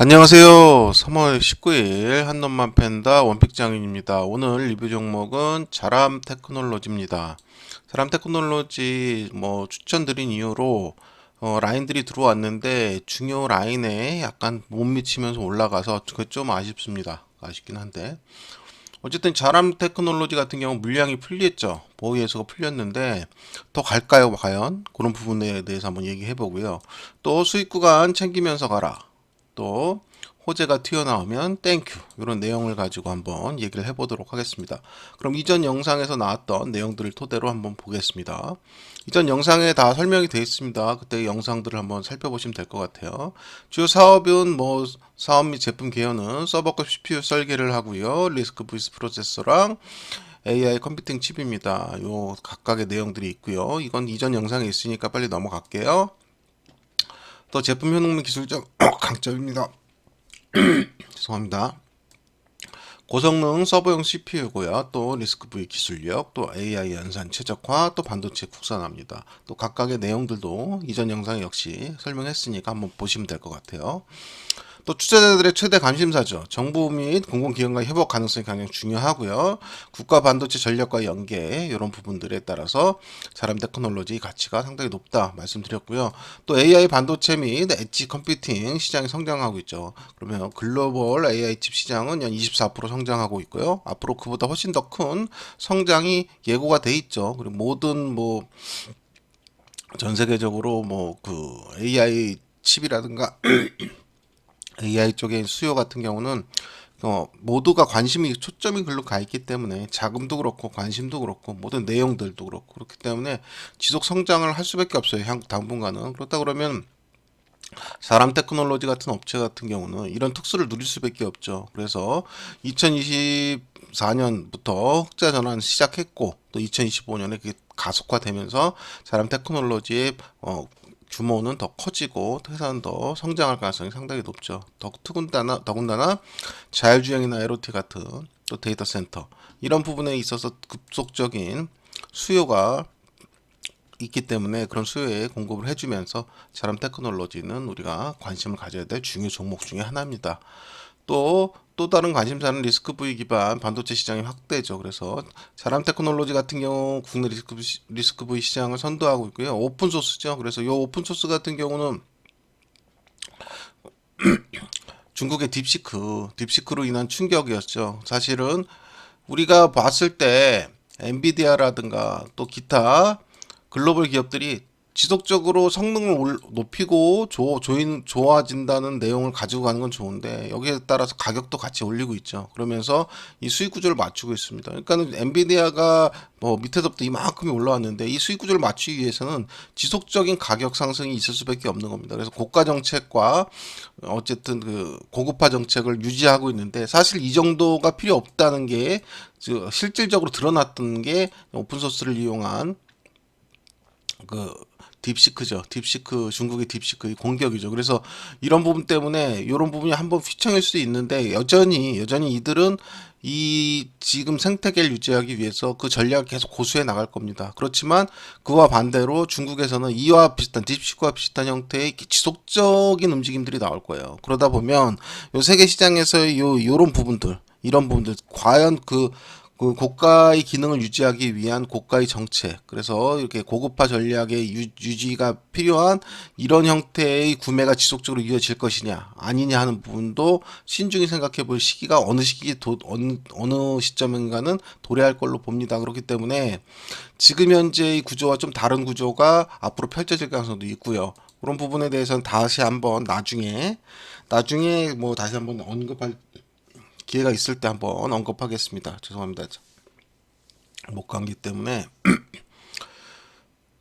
안녕하세요. 3월 19일 한놈만 팬다 원픽장인입니다. 오늘 리뷰 종목은 자람 테크놀로지입니다. 자람 테크놀로지 추천드린 이유로 라인들이 들어왔는데 중요 라인에 약간 못 미치면서 올라가서 그게 좀 아쉽습니다. 아쉽긴 한데 어쨌든 자람 테크놀로지 같은 경우 물량이 풀렸죠. 보유 예수가 풀렸는데 더 갈까요, 과연? 그런 부분에 대해서 한번 얘기해 보고요. 또 수익 구간 챙기면서 가라. 또 호재가 튀어나오면 땡큐 이런 내용을 가지고 한번 얘기를 해보도록 하겠습니다. 그럼 이전 영상에서 나왔던 내용들을 토대로 한번 보겠습니다. 이전 영상에 다 설명이 되어 있습니다. 그때 영상들을 한번 살펴보시면 될 것 같아요. 주요 사업은 사업 및 제품 개요는 서버급 CPU 설계를 하고요. 리스크 브이스 프로세서랑 AI 컴퓨팅 칩입니다. 요 각각의 내용들이 있고요. 이건 이전 영상에 있으니까 빨리 넘어갈게요. 또 제품 효능 및 기술적 강점입니다. 죄송합니다. 고성능 서버용 CPU고요. 또 리스크 V 기술력, 또 AI 연산 최적화, 또 반도체 국산화입니다. 또 각각의 내용들도 이전 영상에 역시 설명했으니까 한번 보시면 될 것 같아요. 또 투자자들의 최대 관심사죠. 정부 및 공공기관과의 협업 가능성이 굉장히 중요하고요. 국가 반도체 전략과 연계 이런 부분들에 따라서 자람 테크놀로지 가치가 상당히 높다 말씀드렸고요. 또 AI 반도체 및 엣지 컴퓨팅 시장이 성장하고 있죠. 그러면 글로벌 AI 칩 시장은 연 24% 성장하고 있고요. 앞으로 그보다 훨씬 더 큰 성장이 예고가 돼 있죠. 그리고 모든 전 세계적으로 AI 칩이라든가 AI 쪽의 수요 같은 경우는 모두가 관심이 초점이 글로 가 있기 때문에 자금도 그렇고 관심도 그렇고 모든 내용들도 그렇고 그렇기 때문에 지속 성장을 할 수밖에 없어요. 당분간은. 그렇다 그러면 사람 테크놀로지 같은 업체 같은 경우는 이런 특수를 누릴 수밖에 없죠. 그래서 2024년부터 흑자 전환 시작했고 또 2025년에 그게 가속화되면서 사람 테크놀로지의 규모는 더 커지고 회사는 더 성장할 가능성이 상당히 높죠. 더군다나 자율주행이나 IoT 같은 또 데이터 센터 이런 부분에 있어서 급속적인 수요가 있기 때문에 그런 수요에 공급을 해주면서 자람 테크놀로지는 우리가 관심을 가져야 될 중요 종목 중에 하나입니다. 또 다른 관심사는 리스크 V 기반 반도체 시장의 확대죠. 그래서 자람 테크놀로지 같은 경우 국내 리스크 V 시장을 선도하고 있고요. 오픈 소스죠. 그래서 이 오픈 소스 같은 경우는 중국의 딥시크로 인한 충격이었죠. 사실은 우리가 봤을 때 엔비디아라든가 또 기타 글로벌 기업들이 지속적으로 성능을 높이고 좋아진다는 내용을 가지고 가는 건 좋은데 여기에 따라서 가격도 같이 올리고 있죠. 그러면서 이 수익 구조를 맞추고 있습니다. 그러니까는 엔비디아가 밑에서부터 이만큼이 올라왔는데 이 수익 구조를 맞추기 위해서는 지속적인 가격 상승이 있을 수밖에 없는 겁니다. 그래서 고가 정책과 어쨌든 그 고급화 정책을 유지하고 있는데 사실 이 정도가 필요 없다는 게 실질적으로 드러났던 게 오픈소스를 이용한 그 딥시크죠. 딥시크 중국의 딥시크 공격이죠. 그래서 이런 부분 때문에 이런 부분이 한번 휘청일 수 있는데 여전히 이들은 이 지금 생태계를 유지하기 위해서 그 전략을 계속 고수해 나갈 겁니다. 그렇지만 그와 반대로 중국에서는 이와 비슷한 딥시크와 비슷한 형태의 지속적인 움직임들이 나올 거예요. 그러다 보면 요 세계 시장에서의 요런 부분들 이런 부분들 과연 그 고가의 기능을 유지하기 위한 고가의 정책, 그래서 이렇게 고급화 전략의 유지가 필요한 이런 형태의 구매가 지속적으로 이어질 것이냐 아니냐 하는 부분도 신중히 생각해 볼 시기가 어느 어느 시점인가는 도래할 걸로 봅니다. 그렇기 때문에 지금 현재의 구조와 좀 다른 구조가 앞으로 펼쳐질 가능성도 있고요. 그런 부분에 대해서는 다시 한번 나중에 다시 한번 언급할 기회가 있을 때 한번 언급하겠습니다. 죄송합니다. 목감기 때문에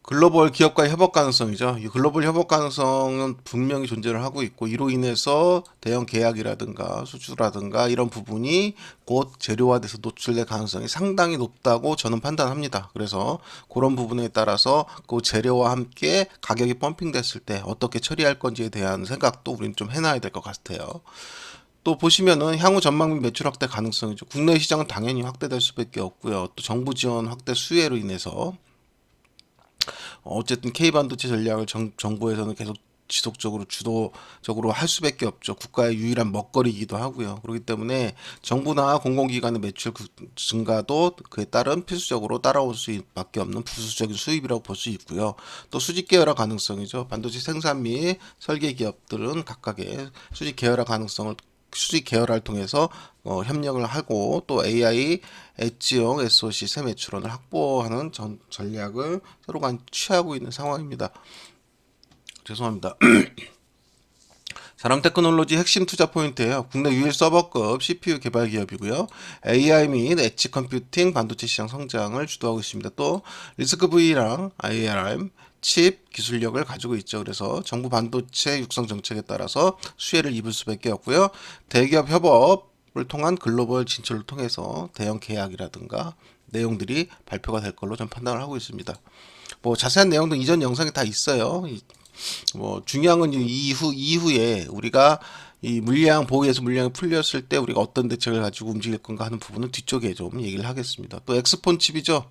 글로벌 기업과의 협업 가능성이죠. 이 글로벌 협업 가능성은 분명히 존재를 하고 있고 이로 인해서 대형 계약이라든가 수주라든가 이런 부분이 곧 재료화돼서 노출될 가능성이 상당히 높다고 저는 판단합니다. 그래서 그런 부분에 따라서 그 재료와 함께 가격이 펌핑됐을 때 어떻게 처리할 건지에 대한 생각도 우리는 좀 해놔야 될 것 같아요. 또 보시면은 향후 전망 및 매출 확대 가능성이죠. 국내 시장은 당연히 확대될 수밖에 없고요. 또 정부 지원 확대 수혜로 인해서 어쨌든 K 반도체 전략을 정부에서는 계속 지속적으로 주도적으로 할 수밖에 없죠. 국가의 유일한 먹거리이기도 하고요. 그렇기 때문에 정부나 공공기관의 매출 증가도 그에 따른 필수적으로 따라올 수밖에 없는 부수적인 수입이라고 볼 수 있고요. 또 수직 계열화 가능성이죠. 반도체 생산 및 설계 기업들은 각각의 수직 계열화를 통해서 협력을 하고 또 AI 엣지용 SoC 새 매출원을 확보하는 전략을 서로 간 취하고 있는 상황입니다. 죄송합니다. 사람 테크놀로지 핵심 투자 포인트예요. 국내 유일 서버급 CPU 개발 기업이고요. AI 및 엣지 컴퓨팅 반도체 시장 성장을 주도하고 있습니다. 또 리스크 V랑 IRM 칩 기술력을 가지고 있죠. 그래서 정부 반도체 육성 정책에 따라서 수혜를 입을 수밖에 없고요. 대기업 협업을 통한 글로벌 진출을 통해서 대형 계약이라든가 내용들이 발표가 될 걸로 좀 판단을 하고 있습니다. 뭐 자세한 내용도 이전 영상에 다 있어요. 뭐 중요한 건 이후에 우리가 이 물량 보호에서 물량이 풀렸을 때 우리가 어떤 대책을 가지고 움직일 건가 하는 부분은 뒤쪽에 좀 얘기를 하겠습니다. 또 엑스폰 칩이죠.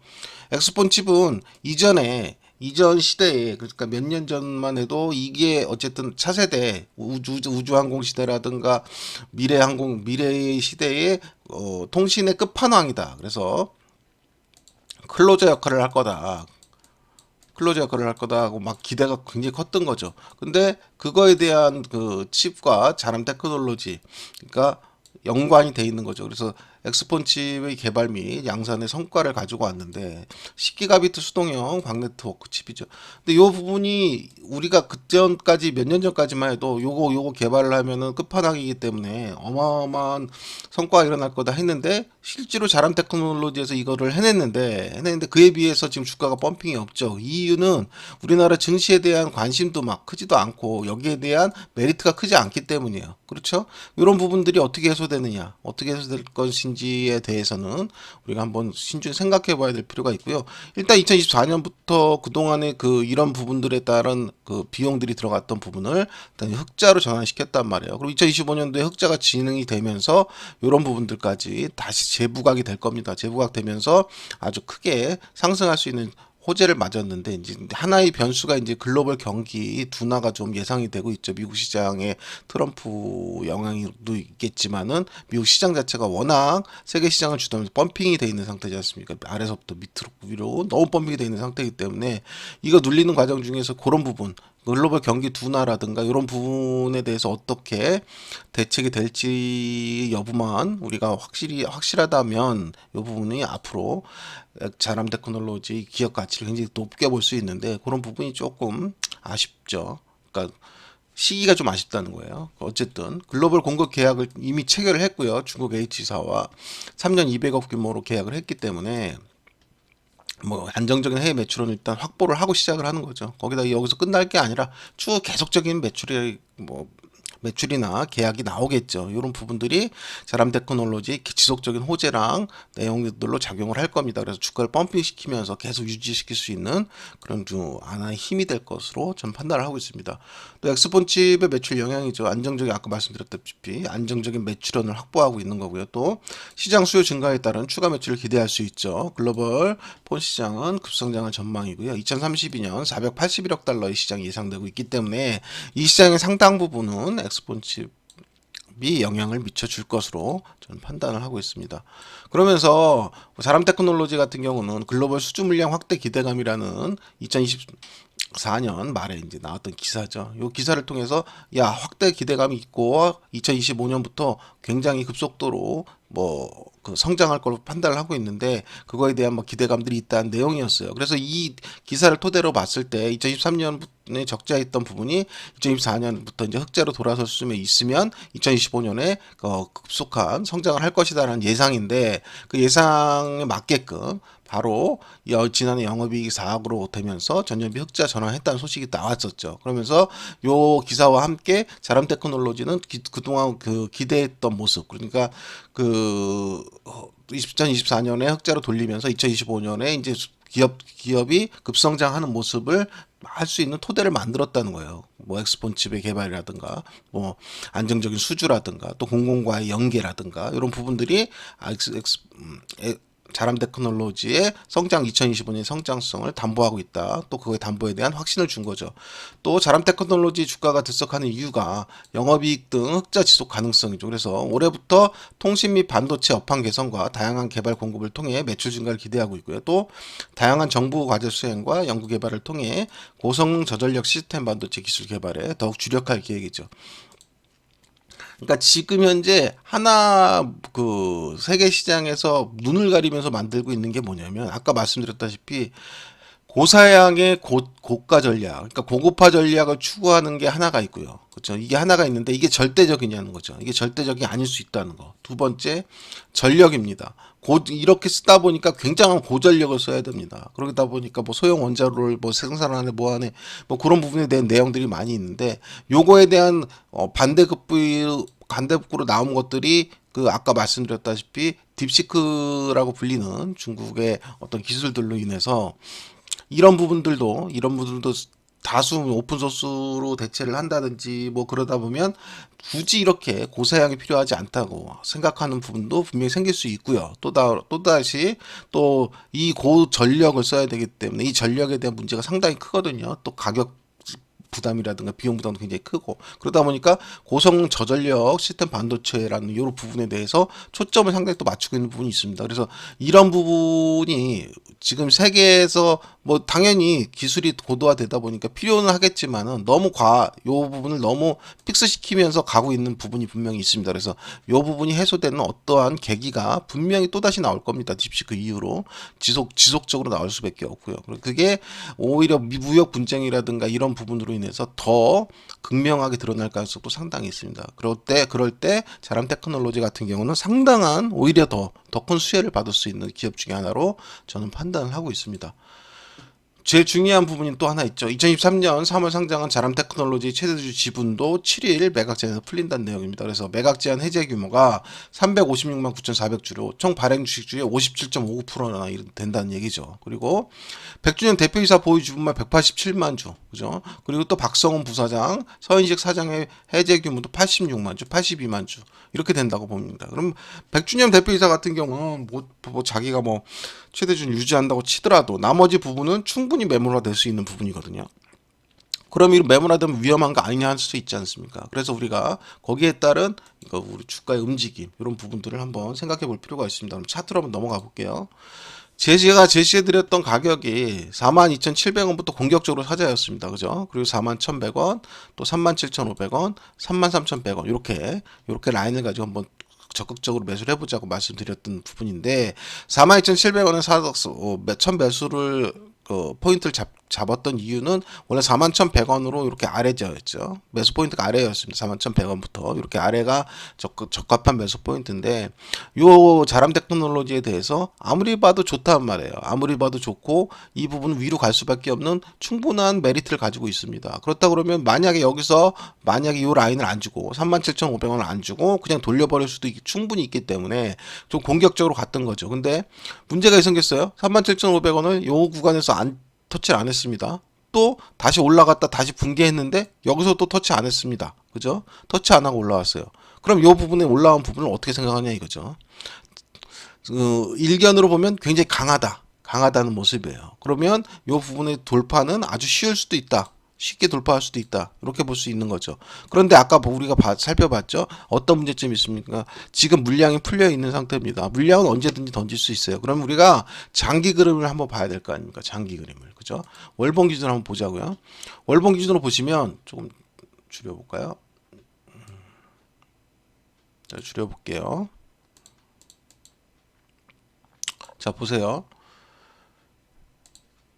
엑스폰 칩은 이전 시대에 그러니까 몇 년 전만 해도 이게 어쨌든 차세대 우주항공 시대라든가 미래의 시대의 통신의 끝판왕이다. 그래서 클로저 역할을 할 거다. 클로저 역할을 할 거다 하고 막 기대가 굉장히 컸던 거죠. 근데 그거에 대한 그 칩과 자람 테크놀로지, 그러니까 연관이 돼 있는 거죠. 그래서 엑스폰 칩의 개발 및 양산의 성과를 가지고 왔는데 10기가비트 수동형 광 네트워크 칩이죠. 근데 이 부분이 우리가 그전까지 몇 년 전까지만 해도 요거 개발을 하면은 끝판왕이기 때문에 어마어마한 성과가 일어날 거다 했는데 실제로 자람 테크놀로지에서 이거를 해냈는데 그에 비해서 지금 주가가 펌핑이 없죠. 이 이유는 우리나라 증시에 대한 관심도 막 크지도 않고 여기에 대한 메리트가 크지 않기 때문이에요. 그렇죠? 이런 부분들이 어떻게 해소되느냐, 어떻게 해소될 것인지에 대해서는 우리가 한번 신중히 생각해 봐야 될 필요가 있고요. 일단 2024년부터 그동안의 그 이런 부분들에 따른 그 비용들이 들어갔던 부분을 일단 흑자로 전환시켰단 말이에요. 그리고 2025년도에 흑자가 진행이 되면서 이런 부분들까지 다시 재부각이 될 겁니다. 재부각되면서 아주 크게 상승할 수 있는 호재를 맞았는데 이제 하나의 변수가 이제 글로벌 경기 둔화가 좀 예상이 되고 있죠. 미국 시장에 트럼프 영향도 있겠지만은 미국 시장 자체가 워낙 세계 시장을 주도하면서 펌핑이 돼 있는 상태지 않습니까? 아래서부터 밑으로 위로 너무 펌핑이 돼 있는 상태이기 때문에 이거 눌리는 과정 중에서 그런 부분 글로벌 경기 둔화라든가 이런 부분에 대해서 어떻게 대책이 될지 여부만 우리가 확실하다면 이 부분이 앞으로 자람 테크놀로지 기업 가치를 굉장히 높게 볼 수 있는데 그런 부분이 조금 아쉽죠. 그러니까 시기가 좀 아쉽다는 거예요. 어쨌든 글로벌 공급 계약을 이미 체결을 했고요. 중국 H사와 3년 200억 규모로 계약을 했기 때문에 뭐 안정적인 해외 매출은 일단 확보를 하고 시작을 하는 거죠. 거기다 여기서 끝날 게 아니라 쭉 계속적인 매출이나 계약이 나오겠죠. 이런 부분들이 자람 테크놀로지 지속적인 호재랑 내용들로 작용을 할 겁니다. 그래서 주가를 펌핑시키면서 계속 유지시킬 수 있는 그런 하나의 힘이 될 것으로 전 판단을 하고 있습니다. 또 엑스폰 칩의 매출 영향이죠. 안정적인 아까 말씀드렸다시피 안정적인 매출원을 확보하고 있는 거고요. 또 시장 수요 증가에 따른 추가 매출을 기대할 수 있죠. 글로벌 폰 시장은 급성장을 전망이고요. 2032년 481억 달러의 시장이 예상되고 있기 때문에 이 시장의 상당 부분은 엑스폰 칩이 영향을 미쳐줄 것으로 저는 판단을 하고 있습니다. 그러면서 자람 테크놀로지 같은 경우는 글로벌 수주 물량 확대 기대감이라는 2024년 말에 이제 나왔던 기사죠. 이 기사를 통해서 확대 기대감이 있고 2025년부터 굉장히 급속도로 그 성장할 걸로 판단을 하고 있는데 그거에 대한 기대감들이 있다는 내용이었어요. 그래서 이 기사를 토대로 봤을 때 2023년에 적자했던 부분이 2024년부터 이제 흑자로 돌아설 수에 있으면 2025년에 급속한 성장을 할 것이다라는 예상인데 그 예상에 맞게끔 바로 지난해 영업이익이 4억으로 되면서 전년비 흑자 전환했다는 소식이 나왔었죠. 그러면서 요 기사와 함께 자람 테크놀로지는 그동안 그 기대했던 모습, 그러니까 2024년에 흑자로 돌리면서 2025년에 이제 기업이 급성장하는 모습을 할 수 있는 토대를 만들었다는 거예요. 엑스폰 칩의 개발이라든가, 안정적인 수주라든가, 또 공공과의 연계라든가, 이런 부분들이 자람 테크놀로지의 성장 2025년 성장성을 담보하고 있다. 또 그거의 담보에 대한 확신을 준 거죠. 또 자람 테크놀로지 주가가 들썩하는 이유가 영업이익 등 흑자 지속 가능성이죠. 그래서 올해부터 통신 및 반도체 업황 개선과 다양한 개발 공급을 통해 매출 증가를 기대하고 있고요. 또 다양한 정부 과제 수행과 연구 개발을 통해 고성능 저전력 시스템 반도체 기술 개발에 더욱 주력할 계획이죠. 그러니까 지금 현재 하나 그 세계 시장에서 눈을 가리면서 만들고 있는 게 뭐냐면 아까 말씀드렸다시피 고사양의 고가 전략, 그러니까 고급화 전략을 추구하는 게 하나가 있고요. 그렇죠? 이게 하나가 있는데 이게 절대적이냐는 거죠. 이게 절대적이 아닐 수 있다는 거. 두 번째, 전력입니다. 이렇게 쓰다 보니까 굉장한 고전력을 써야 됩니다. 그러다 보니까 뭐 소형 원자로를 뭐 생산하네, 뭐 하네, 뭐 그런 부분에 대한 내용들이 많이 있는데 요거에 대한 반대급부로 나온 것들이 그 아까 말씀드렸다시피 딥시크라고 불리는 중국의 어떤 기술들로 인해서 이런 부분들도 다수 오픈 소스로 대체를 한다든지 뭐 그러다 보면 굳이 이렇게 고사양이 필요하지 않다고 생각하는 부분도 분명히 생길 수 있고요. 또다시 또 이 고전력을 써야 되기 때문에 이 전력에 대한 문제가 상당히 크거든요. 또 가격 부담이라든가 비용 부담도 굉장히 크고 그러다 보니까 고성 저전력 시스템 반도체라는 이런 부분에 대해서 초점을 상당히 또 맞추고 있는 부분이 있습니다. 그래서 이런 부분이 지금 세계에서 뭐 당연히 기술이 고도화되다 보니까 필요는 하겠지만은 요 부분을 너무 픽스시키면서 가고 있는 부분이 분명히 있습니다. 그래서 요 부분이 해소되는 어떠한 계기가 분명히 또다시 나올 겁니다. 딥시크 이후로 지속적으로 나올 수밖에 없고요. 그게 오히려 무역 분쟁이라든가 이런 부분으로 인해서 더 극명하게 드러날 가능성도 상당히 있습니다. 그럴 때 자람 테크놀로지 같은 경우는 상당한 오히려 더 큰 수혜를 받을 수 있는 기업 중에 하나로 저는 판단을 하고 있습니다. 제일 중요한 부분이 또 하나 있죠. 2023년 3월 상장한 자람 테크놀로지 최대주 지분도 7일 매각 제한에서 풀린다는 내용입니다. 그래서 매각 제한 해제 규모가 356만 9,400주로 총 발행 주식주의 57.59%나 된다는 얘기죠. 그리고 백준영 대표이사 보유 주분만 187만 주, 그죠? 그리고 또 박성훈 부사장, 서인식 사장의 해제 규모도 86만 주, 82만 주 이렇게 된다고 봅니다. 그럼 백준영 대표이사 같은 경우는 뭐 자기가 뭐 최대준 유지한다고 치더라도 나머지 부분은 충분히 매몰화될 수 있는 부분이거든요. 그럼 이 매몰화되면 위험한 거 아니냐 할 수 있지 않습니까? 그래서 우리가 거기에 따른 우리 주가의 움직임 이런 부분들을 한번 생각해 볼 필요가 있습니다. 그럼 차트로 한번 넘어가 볼게요. 제가 제시해드렸던 가격이 42,700원부터 공격적으로 사자였습니다. 그죠? 그리고 41,100원, 또 37,500원, 33,100원 이렇게 라인을 가지고 한번 적극적으로 매수를 해보자고 말씀드렸던 부분인데 42,700원에 사서 천 매수를 포인트를 잡았던 이유는 원래 41,100원으로 이렇게 아래저였죠. 매수 포인트가 아래였습니다. 41,100원부터 이렇게 아래가 적합한 매수 포인트인데 요 자람 테크놀로지에 대해서 아무리 봐도 좋단 말이에요. 아무리 봐도 좋고 이 부분은 위로 갈 수밖에 없는 충분한 메리트를 가지고 있습니다. 그렇다 그러면 만약에 요 라인을 안 주고 37,500원을 안 주고 그냥 돌려버릴 수도 충분히 있기 때문에 좀 공격적으로 갔던 거죠. 근데 문제가 생겼어요. 37,500원을 요 구간에서 터치를 안 했습니다. 또 다시 올라갔다 다시 붕괴했는데 여기서 또 터치 안 했습니다. 그죠? 터치 안 하고 올라왔어요. 그럼 이 부분에 올라온 부분을 어떻게 생각하냐 이거죠. 일견으로 보면 굉장히 강하다는 모습이에요. 그러면 이 부분의 돌파는 아주 쉬울 수도 있다. 쉽게 돌파할 수도 있다. 이렇게 볼 수 있는 거죠. 그런데 아까 우리가 살펴봤죠. 어떤 문제점이 있습니까? 지금 물량이 풀려 있는 상태입니다. 물량은 언제든지 던질 수 있어요. 그럼 우리가 장기 그림을 한번 봐야 될 거 아닙니까? 장기 그림을. 그죠? 월봉 기준으로 한번 보자고요. 월봉 기준으로 보시면 조금 줄여볼까요? 자, 줄여볼게요. 자, 보세요.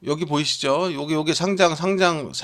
여기 보이시죠? 요게 상장했을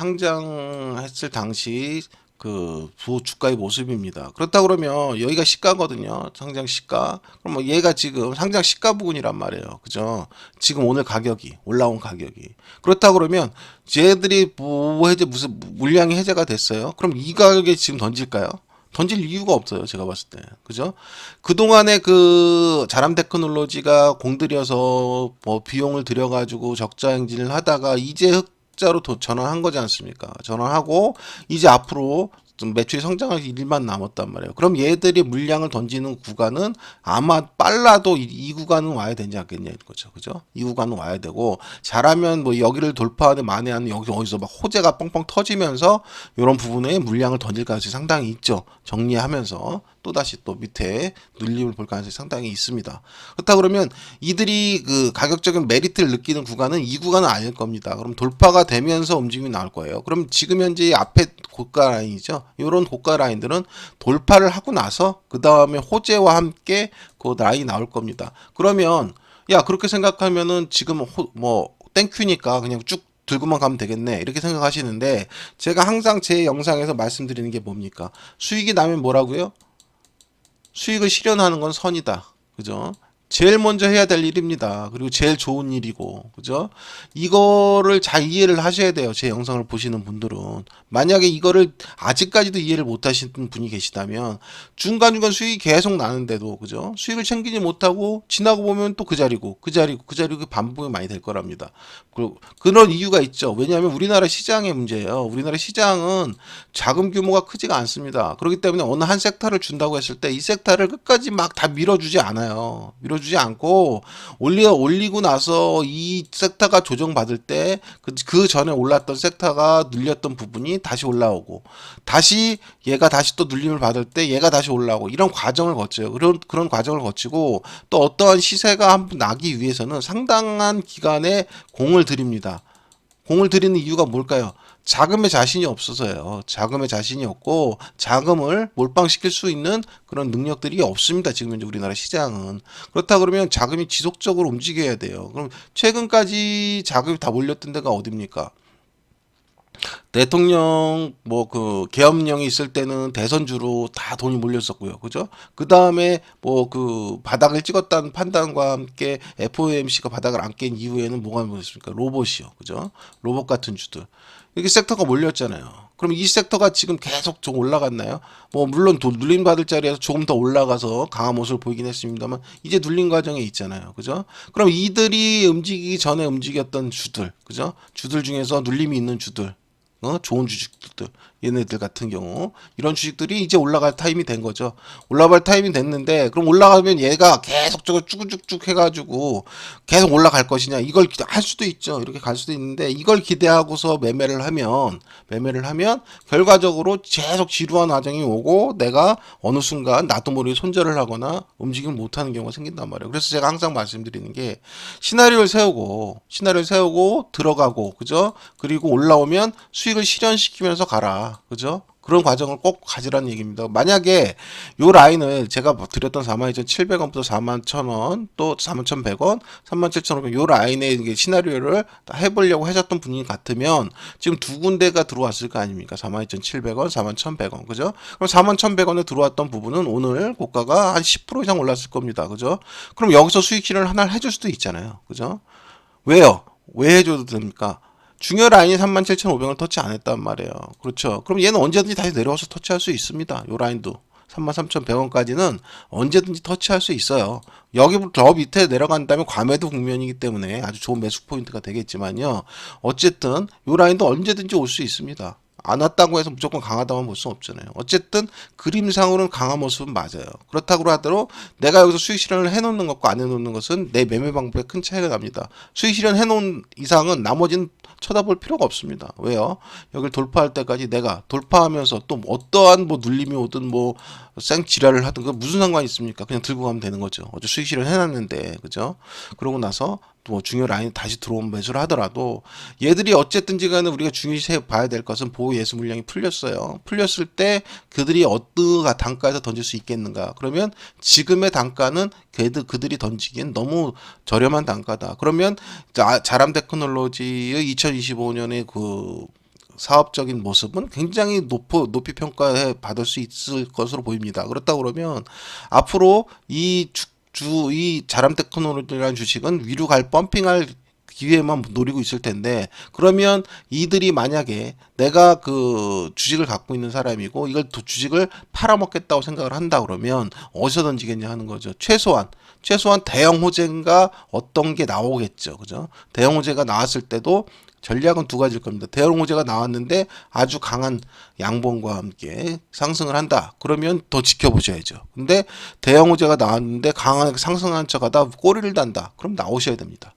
당시 그 주가의 모습입니다. 그렇다 그러면 여기가 시가거든요. 상장 시가. 그럼 뭐 얘가 지금 상장 시가 부분이란 말이에요. 그죠? 지금 오늘 가격이 올라온 가격이. 그렇다 그러면 얘들이 무슨 물량이 해제가 됐어요. 그럼 이 가격에 지금 던질까요? 던질 이유가 없어요. 제가 봤을 때. 그죠? 그동안에 그 자람 테크놀로지가 공들여서 뭐 비용을 들여가지고 적자 행진을 하다가 이제 흑자로 전환한 거지 않습니까? 전환하고 이제 앞으로 좀 매출이 성장할 일만 남았단 말이에요. 그럼 얘들이 물량을 던지는 구간은 아마 빨라도 이 구간은 와야 되지 않겠냐 이거죠. 그죠? 이 구간은 와야 되고 잘하면 뭐 여기를 돌파하는 만에하는 여기 어디서 막 호재가 뻥뻥 터지면서 이런 부분에 물량을 던질 가능성이 상당히 있죠. 정리하면서 또다시 또 밑에 눌림을 볼 가능성이 상당히 있습니다. 그렇다 그러면 이들이 그 가격적인 메리트를 느끼는 구간은 이 구간은 아닐 겁니다. 그럼 돌파가 되면서 움직임이 나올 거예요. 그럼 지금 현재 앞에 고가 라인이죠. 이런 고가 라인들은 돌파를 하고 나서 그 다음에 호재와 함께 그 라인이 나올 겁니다. 그러면 야 그렇게 생각하면은 지금 뭐 땡큐니까 그냥 쭉 들고만 가면 되겠네 이렇게 생각하시는데 제가 항상 제 영상에서 말씀드리는 게 뭡니까? 수익이 나면 뭐라고요? 수익을 실현하는 건 선이다. 그죠? 제일 먼저 해야 될 일입니다. 그리고 제일 좋은 일이고, 그죠? 이거를 잘 이해를 하셔야 돼요. 제 영상을 보시는 분들은. 만약에 이거를 아직까지도 이해를 못 하시는 분이 계시다면, 중간중간 수익이 계속 나는데도, 그죠? 수익을 챙기지 못하고, 지나고 보면 또 그 자리고, 그 자리고, 그 자리고 반복이 많이 될 거랍니다. 그런 이유가 있죠. 왜냐하면 우리나라 시장의 문제예요. 우리나라 시장은 자금 규모가 크지가 않습니다. 그렇기 때문에 어느 한 섹터를 준다고 했을 때 이 섹터를 끝까지 막 다 밀어주지 않아요. 밀어주지 않고 올리고 나서 이 섹터가 조정받을 때 그 전에 올랐던 섹터가 눌렸던 부분이 다시 올라오고 다시 얘가 다시 또 눌림을 받을 때 얘가 다시 올라오고 이런 과정을 거쳐요. 그런 과정을 거치고 또 어떠한 시세가 한번 나기 위해서는 상당한 기간에 공을 들입니다. 공을 들이는 이유가 뭘까요? 자금에 자신이 없어서요. 자금에 자신이 없고 자금을 몰빵시킬 수 있는 그런 능력들이 없습니다. 지금 현재 우리나라 시장은. 그렇다 그러면 자금이 지속적으로 움직여야 돼요. 그럼 최근까지 자금이 다 몰렸던 데가 어딥니까? 대통령 뭐 그 계엄령이 있을 때는 대선주로 다 돈이 몰렸었고요. 그죠? 그다음에 뭐 그 바닥을 찍었다는 판단과 함께 FOMC가 바닥을 안 깬 이후에는 뭐가 몰렸습니까? 로봇이요. 그죠? 로봇 같은 주들. 이렇게 섹터가 몰렸잖아요. 그럼 이 섹터가 지금 계속 좀 올라갔나요? 뭐 물론 눌림 받을 자리에서 조금 더 올라가서 강한 모습을 보이긴 했습니다만 이제 눌림 과정에 있잖아요. 그죠? 그럼 이들이 움직이기 전에 움직였던 주들, 그죠? 주들 중에서 눌림이 있는 주들 좋은 주식들 얘네들 같은 경우 이런 주식들이 이제 올라갈 타임이 된 거죠. 올라갈 타임이 됐는데 그럼 올라가면 얘가 계속적으로 쭉쭉쭉 해가지고 계속 올라갈 것이냐 이걸 할 수도 있죠. 이렇게 갈 수도 있는데 이걸 기대하고서 매매를 하면 결과적으로 계속 지루한 과정이 오고 내가 어느 순간 나도 모르게 손절을 하거나 움직임을 못하는 경우가 생긴단 말이에요. 그래서 제가 항상 말씀드리는 게 시나리오를 세우고 들어가고 그죠? 그리고 올라오면 수익을 실현시키면서 가라. 그죠? 그런 과정을 꼭 가지라는 얘기입니다. 만약에 요 라인을 제가 드렸던 42,700원부터 41,000원, 또 41,100원, 37,500원 요 라인의 시나리오를 해보려고 하셨던 분이 같으면 지금 두 군데가 들어왔을 거 아닙니까? 42,700원, 41,100원, 그죠? 그럼 41,100원에 들어왔던 부분은 오늘 고가가 한 10% 이상 올랐을 겁니다. 그죠? 그럼 여기서 수익 실현을 하나를 해줄 수도 있잖아요. 그죠? 왜요? 왜 해줘도 됩니까? 중요 라인이 37,500을 터치 안 했단 말이에요. 그렇죠. 그럼 얘는 언제든지 다시 내려와서 터치할 수 있습니다. 요 라인도. 33,100원까지는 언제든지 터치할 수 있어요. 여기부터 더 밑에 내려간다면 과매도 국면이기 때문에 아주 좋은 매수 포인트가 되겠지만요. 어쨌든 요 라인도 언제든지 올 수 있습니다. 안 왔다고 해서 무조건 강하다만 볼 수는 없잖아요. 어쨌든 그림상으로는 강한 모습은 맞아요. 그렇다고 하더라도 내가 여기서 수익 실현을 해놓는 것과 안 해놓는 것은 내 매매 방법에 큰 차이가 납니다. 수익 실현 해놓은 이상은 나머지는 쳐다볼 필요가 없습니다. 왜요? 여기를 돌파할 때까지 내가 돌파하면서 또 어떠한 뭐 눌림이 오든 뭐 생지랄을 하든 그 무슨 상관이 있습니까? 그냥 들고 가면 되는 거죠. 어제 수익 실현 해놨는데 그죠? 그러고 나서 또 중요 라인 다시 들어온 매수를 하더라도 얘들이 어쨌든지 간에 우리가 중요시 봐야 될 것은 보호 예수 물량이 풀렸어요. 풀렸을 때 그들이 어떤 단가에서 던질 수 있겠는가? 그러면 지금의 단가는 그들이 던지기엔 너무 저렴한 단가다. 그러면 자람 테크놀로지의 2025년의 그 사업적인 모습은 굉장히 높이 평가해 받을 수 있을 것으로 보입니다. 그렇다 그러면 앞으로 이 자람 테크놀로지라는 주식은 위로 갈 펌핑할 기회만 노리고 있을 텐데 그러면 이들이 만약에 내가 그 주식을 갖고 있는 사람이고 이걸 주식을 팔아먹겠다고 생각을 한다 그러면 어디서 던지겠냐 하는 거죠. 최소한 대형 호재인가 어떤 게 나오겠죠. 그죠? 대형 호재가 나왔을 때도 전략은 두 가지일 겁니다. 대형 호재가 나왔는데 아주 강한 양봉과 함께 상승을 한다. 그러면 더 지켜보셔야죠. 근데 대형 호재가 나왔는데 강하게 상승한 척하다 꼬리를 단다. 그럼 나오셔야 됩니다.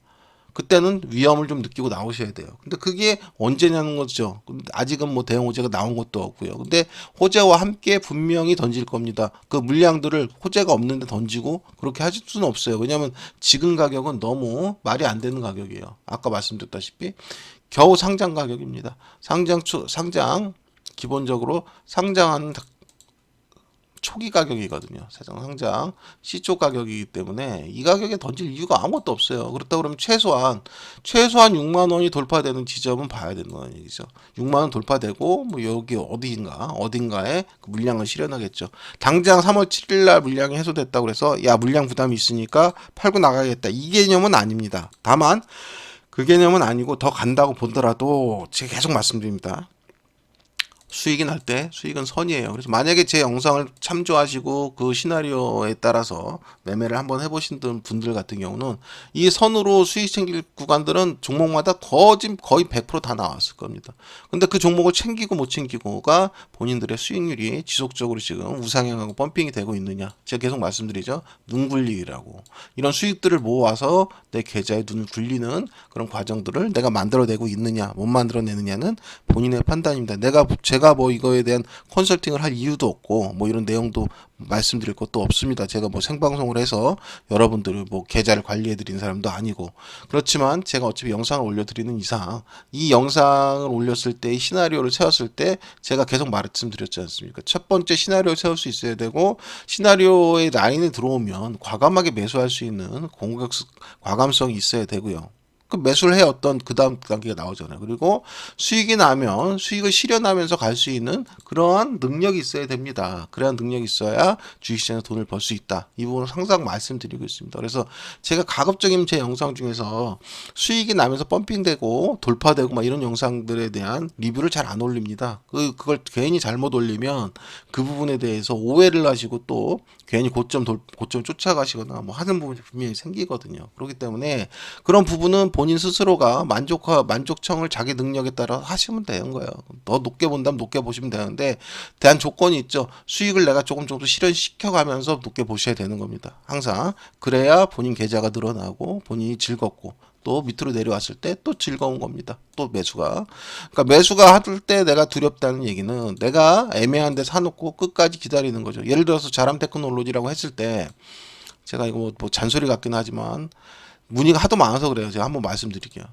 그때는 위험을 좀 느끼고 나오셔야 돼요. 근데 그게 언제냐는 거죠. 아직은 뭐 대형 호재가 나온 것도 없고요. 근데 호재와 함께 분명히 던질 겁니다. 그 물량들을 호재가 없는데 던지고 그렇게 하실 수는 없어요. 왜냐하면 지금 가격은 너무 말이 안 되는 가격이에요. 아까 말씀드렸다시피 겨우 상장 가격입니다. 상장 기본적으로 상장하는 초기 가격이거든요. 상장 시초 가격이기 때문에 이 가격에 던질 이유가 아무것도 없어요. 그렇다 그러면 최소한 6만 원이 돌파되는 지점은 봐야 된다는 얘기죠. 6만 원 돌파되고 뭐 여기 어딘가에 그 물량을 실현하겠죠. 당장 3월 7일 날 물량이 해소됐다고 그래서 야 물량 부담이 있으니까 팔고 나가야겠다. 이 개념은 아닙니다. 다만 그 개념은 아니고 더 간다고 보더라도 제가 계속 말씀드립니다. 수익이 날 때 수익은 선이에요. 그래서 만약에 제 영상을 참조하시고 그 시나리오에 따라서 매매를 한번 해보신 분들 같은 경우는 이 선으로 수익 챙길 구간들은 종목마다 거의 100%다 나왔을 겁니다. 근데 그 종목을 챙기고 못 챙기고가 본인들의 수익률이 지속적으로 지금 우상향하고 펌핑이 되고 있느냐. 제가 계속 말씀드리죠. 눈 굴리기라고. 이런 수익들을 모아서 내 계좌에 눈을 굴리는 그런 과정들을 내가 만들어내고 있느냐 못 만들어내느냐는 본인의 판단입니다. 제가 뭐 이거에 대한 컨설팅을 할 이유도 없고 뭐 이런 내용도 말씀드릴 것도 없습니다. 제가 뭐 생방송을 해서 여러분들을 뭐 계좌를 관리해 드리는 사람도 아니고 그렇지만 제가 어차피 영상을 올려드리는 이상 이 영상을 올렸을 때 시나리오를 세웠을 때 제가 계속 말씀드렸지 않습니까? 첫 번째 시나리오를 세울 수 있어야 되고 시나리오의 라인에 들어오면 과감하게 매수할 수 있는 과감성이 있어야 되고요. 그 매수를 해 어떤 그 다음 단계가 나오잖아요. 그리고 수익이 나면 수익을 실현하면서 갈 수 있는 그러한 능력이 있어야 됩니다. 그러한 능력이 있어야 주식시장에서 돈을 벌 수 있다. 이 부분을 항상 말씀드리고 있습니다. 그래서 제가 가급적이면 제 영상 중에서 수익이 나면서 펌핑되고 돌파되고 막 이런 영상들에 대한 리뷰를 잘 안 올립니다. 그걸 괜히 잘못 올리면 그 부분에 대해서 오해를 하시고 또 괜히 고점 쫓아가시거나 뭐 하는 부분이 분명히 생기거든요. 그렇기 때문에 그런 부분은 본인 스스로가 만족청을 자기 능력에 따라 하시면 되는 거예요. 더 높게 본다면 높게 보시면 되는데 대한 조건이 있죠. 수익을 내가 조금 실현시켜 가면서 높게 보셔야 되는 겁니다. 항상 그래야 본인 계좌가 늘어나고 본인이 즐겁고 또 밑으로 내려왔을 때 또 즐거운 겁니다. 또 매수가. 그러니까 매수가 할 때 내가 두렵다는 얘기는 내가 애매한 데 사놓고 끝까지 기다리는 거죠. 예를 들어서 자람 테크놀로지라고 했을 때 제가 이거 뭐 잔소리 같긴 하지만 문의가 하도 많아서 그래요. 제가 한번 말씀드릴게요.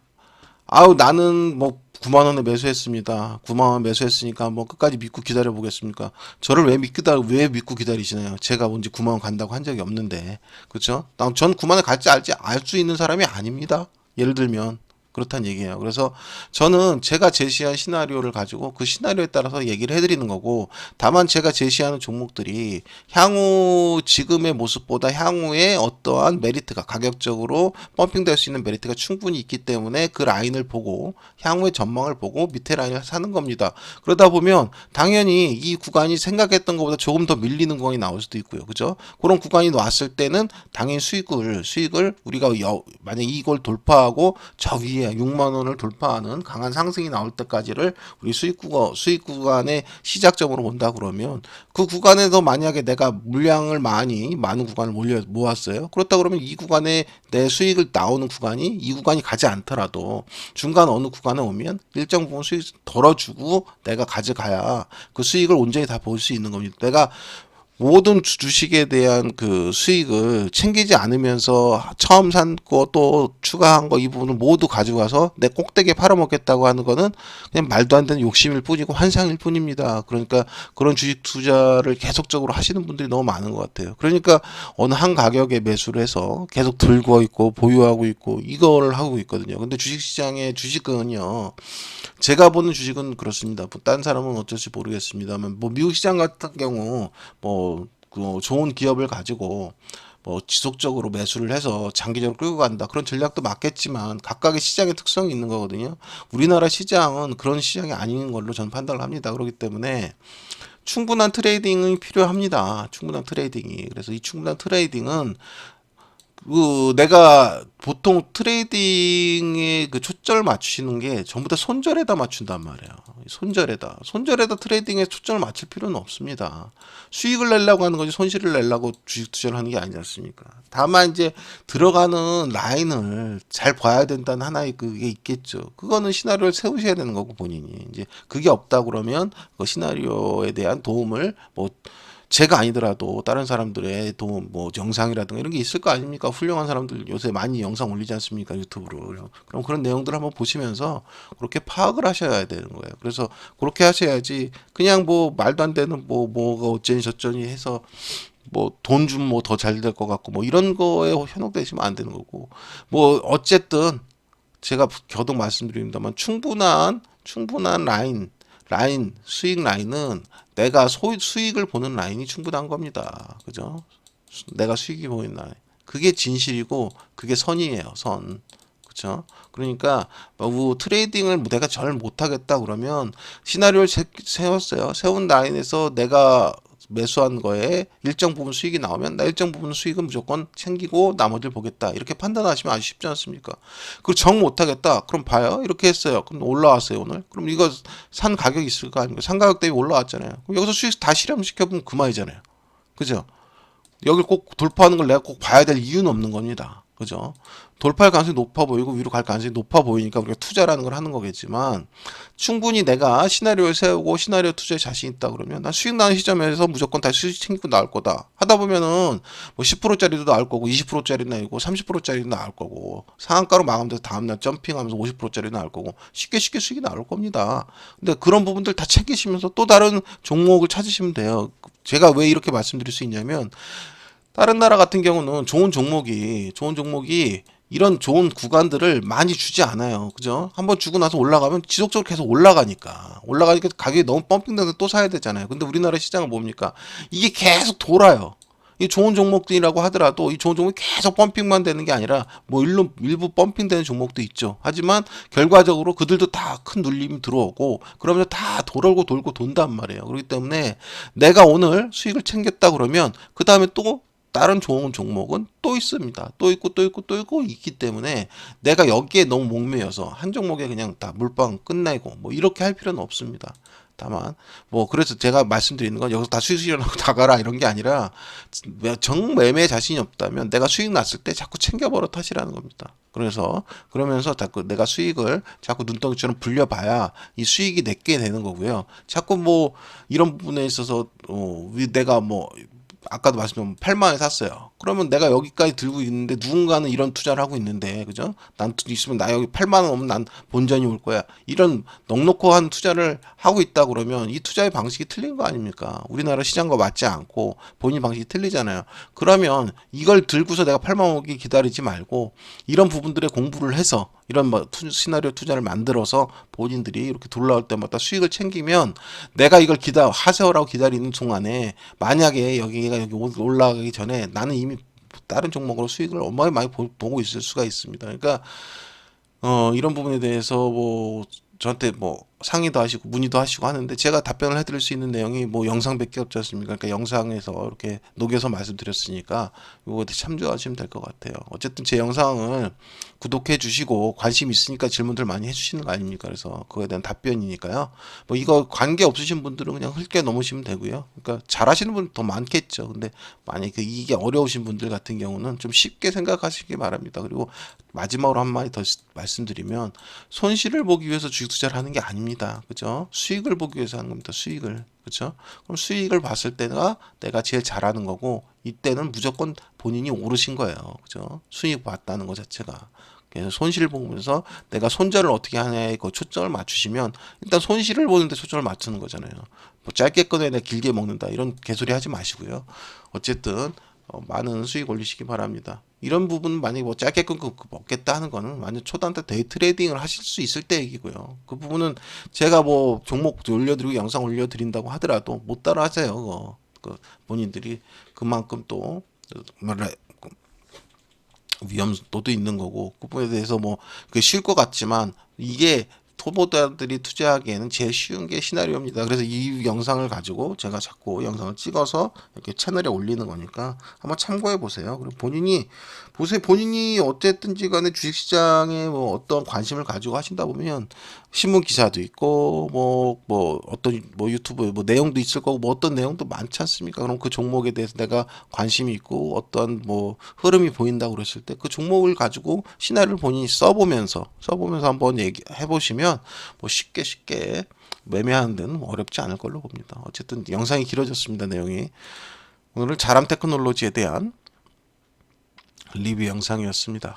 아우 나는 뭐 9만 원에 매수했습니다. 9만 원 매수했으니까 뭐 끝까지 믿고 기다려 보겠습니까? 저를 왜 믿고 기다리시나요? 제가 언제 9만 원 간다고 한 적이 없는데. 그렇죠? 전 9만 원 갈지 알 수 있는 사람이 아닙니다. 예를 들면 그렇다는 얘기예요. 그래서 저는 제가 제시한 시나리오를 가지고 그 시나리오에 따라서 얘기를 해드리는 거고 다만 제가 제시하는 종목들이 향후 지금의 모습보다 향후에 어떠한 메리트가 가격적으로 펌핑될 수 있는 메리트가 충분히 있기 때문에 그 라인을 보고 향후의 전망을 보고 밑에 라인을 사는 겁니다. 그러다 보면 당연히 이 구간이 생각했던 것보다 조금 더 밀리는 구간이 나올 수도 있고요. 그죠? 그런 구간이 왔을 때는 당연히 수익을 우리가 만약 이걸 돌파하고 저 위에 6만 원을 돌파하는 강한 상승이 나올 때까지를 우리 수익 구간의 시작점으로 본다 그러면 그 구간에서 만약에 내가 물량을 많은 구간을 모았어요. 그렇다 그러면 이 구간에 내 수익을 나오는 구간이 이 구간이 가지 않더라도 중간 어느 구간에 오면 일정 부분 수익 덜어주고 내가 가져가야 그 수익을 온전히 다 볼 수 있는 겁니다. 내가 모든 주식에 대한 그 수익을 챙기지 않으면서 처음 산 거 또 추가한 거 이 부분을 모두 가져가서 내 꼭대기에 팔아먹겠다고 하는 거는 그냥 말도 안 되는 욕심일 뿐이고 환상일 뿐입니다. 그러니까 그런 주식 투자를 계속적으로 하시는 분들이 너무 많은 것 같아요. 그러니까 어느 한 가격에 매수를 해서 계속 들고 있고 보유하고 있고 이거를 하고 있거든요. 근데 주식시장의 주식은요. 제가 보는 주식은 그렇습니다. 뭐 딴 사람은 어쩔지 모르겠습니다만 뭐 미국 시장 같은 경우 그 좋은 기업을 가지고 뭐 지속적으로 매수를 해서 장기적으로 끌고 간다. 그런 전략도 맞겠지만 각각의 시장의 특성이 있는 거거든요. 우리나라 시장은 그런 시장이 아닌 걸로 저는 판단을 합니다. 그렇기 때문에 충분한 트레이딩이 필요합니다. 충분한 트레이딩이. 그래서 이 충분한 트레이딩은 내가 보통 트레이딩에 그 초점을 맞추시는 게 전부 다 손절에다 맞춘단 말이에요. 손절에다 트레이딩에 초점을 맞출 필요는 없습니다. 수익을 내려고 하는 거지 손실을 내려고 주식 투자를 하는 게 아니지 않습니까? 다만 이제 들어가는 라인을 잘 봐야 된다는 하나의 그게 있겠죠. 그거는 시나리오를 세우셔야 되는 거고 본인이 이제 그게 없다 그러면 그 시나리오에 대한 도움을 뭐 제가 아니더라도 다른 사람들의 도움, 뭐 영상이라든가 이런 게 있을 거 아닙니까? 훌륭한 사람들 요새 많이 영상 올리지 않습니까? 유튜브로. 그럼 그런 내용들 한번 보시면서 그렇게 파악을 하셔야 되는 거예요. 그래서 그렇게 하셔야지 그냥 뭐 말도 안 되는 뭐가 어쩌니 저쩌니 해서 뭐 돈 좀 뭐 더 잘 될 것 같고 뭐 이런 거에 현혹되시면 안 되는 거고 뭐 어쨌든 제가 겨우 말씀드립니다만 충분한 수익 라인은 내가 수익을 보는 라인이 충분한 겁니다. 그죠? 내가 수익이 보이는 라인. 그게 진실이고 그게 선이에요. 선. 그렇죠? 그러니까 뭐 트레이딩을 내가 잘 못하겠다 그러면 시나리오를 세웠어요. 세운 라인에서 내가 매수한 거에 일정 부분 수익이 나오면 나 일정 부분 수익은 무조건 챙기고 나머지를 보겠다. 이렇게 판단하시면 아주 쉽지 않습니까? 그리고 정 못하겠다. 그럼 봐요. 이렇게 했어요. 그럼 올라왔어요 오늘. 그럼 이거 산 가격이 있을 거 아닙니까? 산 가격 대비 올라왔잖아요. 그럼 여기서 수익 다 실현시켜보면 그만이잖아요. 그죠? 여길 꼭 돌파하는 걸 내가 꼭 봐야 될 이유는 없는 겁니다. 그죠? 돌파할 가능성이 높아 보이고 위로 갈 가능성이 높아 보이니까 우리가 투자라는 걸 하는 거겠지만 충분히 내가 시나리오를 세우고 시나리오 투자에 자신 있다 그러면 난 수익 나는 시점에서 무조건 다시 수익 챙기고 나올 거다. 하다 보면은 뭐 10%짜리도 나올 거고 20%짜리 나오고 30%짜리도 나올 거고 상한가로 마감돼서 다음날 점핑하면서 50%짜리 나올 거고 쉽게 수익이 나올 겁니다. 근데 그런 부분들 다 챙기시면서 또 다른 종목을 찾으시면 돼요. 제가 왜 이렇게 말씀드릴 수 있냐면 다른 나라 같은 경우는 좋은 종목이 이런 좋은 구간들을 많이 주지 않아요. 그죠? 한번 주고 나서 올라가면 지속적으로 계속 올라가니까 가격이 너무 펌핑돼서 또 사야 되잖아요. 근데 우리나라 시장은 뭡니까? 이게 계속 돌아요. 이 좋은 종목들이라고 하더라도 이 좋은 종목이 계속 펌핑만 되는 게 아니라 뭐 일부 펌핑되는 종목도 있죠. 하지만 결과적으로 그들도 다 큰 눌림이 들어오고 그러면서 다 돌고 돈단 말이에요. 그렇기 때문에 내가 오늘 수익을 챙겼다 그러면 그 다음에 또 다른 좋은 종목은 또 있습니다. 또 있고 있기 때문에 내가 여기에 너무 목매여서 한 종목에 그냥 다 물방 끝내고 뭐 이렇게 할 필요는 없습니다. 다만 뭐 그래서 제가 말씀드리는 건 여기서 다 수익 실현하고 다 가라 이런 게 아니라 정매매에 자신이 없다면 내가 수익 났을 때 자꾸 챙겨버려 타시라는 겁니다. 그래서 그러면서 자꾸 내가 수익을 자꾸 눈덩이처럼 불려봐야 이 수익이 내게 되는 거고요. 자꾸 뭐 이런 부분에 있어서 내가 뭐 아까도 말씀드린 8만 원에 샀어요. 그러면 내가 여기까지 들고 있는데 누군가는 이런 투자를 하고 있는데 그죠? 난 있으면 나 여기 8만 원 오면 난 본전이 올 거야. 이런 넉넉한 한 투자를 하고 있다 그러면 이 투자의 방식이 틀린 거 아닙니까? 우리나라 시장과 맞지 않고 본인 방식이 틀리잖아요. 그러면 이걸 들고서 내가 8만 원 오기 기다리지 말고 이런 부분들에 공부를 해서 이런 뭐 시나리오 투자를 만들어서 본인들이 이렇게 돌아올 때마다 수익을 챙기면 내가 이걸 하세요라고 기다리는 동안에 만약에 여기가 여기 올라가기 전에 나는 이미 다른 종목으로 수익을 얼마나 많이 보고 있을 수가 있습니다. 그러니까 이런 부분에 대해서 뭐 저한테 뭐 상의도 하시고 문의도 하시고 하는데 제가 답변을 해드릴 수 있는 내용이 뭐 영상밖에 없지 않습니까? 그러니까 영상에서 이렇게 녹여서 말씀드렸으니까 이거 참조하시면 될 것 같아요. 어쨌든 제 영상을 구독해 주시고 관심 있으니까 질문들 많이 해주시는 거 아닙니까? 그래서 그거에 대한 답변이니까요. 뭐 이거 관계 없으신 분들은 그냥 흘게 넘으시면 되고요. 그러니까 잘하시는 분 더 많겠죠. 근데 만약에 이게 어려우신 분들 같은 경우는 좀 쉽게 생각하시기 바랍니다. 그리고 마지막으로 한 마디 더 말씀드리면 손실을 보기 위해서 주식 투자를 하는 게 아닙니다. 그죠? 수익을 보기 위해서 하는 겁니다. 수익을. 그죠? 그럼 수익을 봤을 때가 내가 제일 잘하는 거고 이때는 무조건 본인이 오르신 거예요. 그죠? 수익 봤다는 것 자체가. 그래서 손실을 보면서 내가 손절을 어떻게 하냐에 그 초점을 맞추시면 일단 손실을 보는데 초점을 맞추는 거잖아요. 뭐 짧게 끊어야 내 길게 먹는다 이런 개소리 하지 마시고요. 어쨌든 많은 수익 올리시기 바랍니다. 이런 부분은 만약에 뭐 짧게 끊고 먹겠다 하는 거는 완전 초단타 데이 트레이딩을 하실 수 있을 때 얘기고요. 그 부분은 제가 뭐 종목 올려드리고 영상 올려드린다고 하더라도 못 따라 하세요. 그 본인들이 그만큼 또 위험도도 있는 거고 그 부분에 대해서 뭐 그게 쉴 것 같지만 이게 초보자들이 투자하기에는 제일 쉬운 게 시나리오입니다. 그래서 이 영상을 가지고 제가 자꾸 영상을 찍어서 이렇게 채널에 올리는 거니까 한번 참고해 보세요. 그리고 본인이 보세요. 본인이 어쨌든지 간에 주식시장에 뭐 어떤 관심을 가지고 하신다 보면 신문 기사도 있고 뭐 어떤 뭐 유튜브 뭐 내용도 있을 거고 뭐 어떤 내용도 많지 않습니까? 그럼 그 종목에 대해서 내가 관심이 있고 어떤 뭐 흐름이 보인다고 그랬을 때 그 종목을 가지고 시나리오를 본인이 써보면서 한번 얘기해 보시면 뭐 쉽게 매매하는 데는 뭐 어렵지 않을 걸로 봅니다. 어쨌든 영상이 길어졌습니다. 내용이. 오늘은 자람 테크놀로지에 대한 리뷰 영상이었습니다.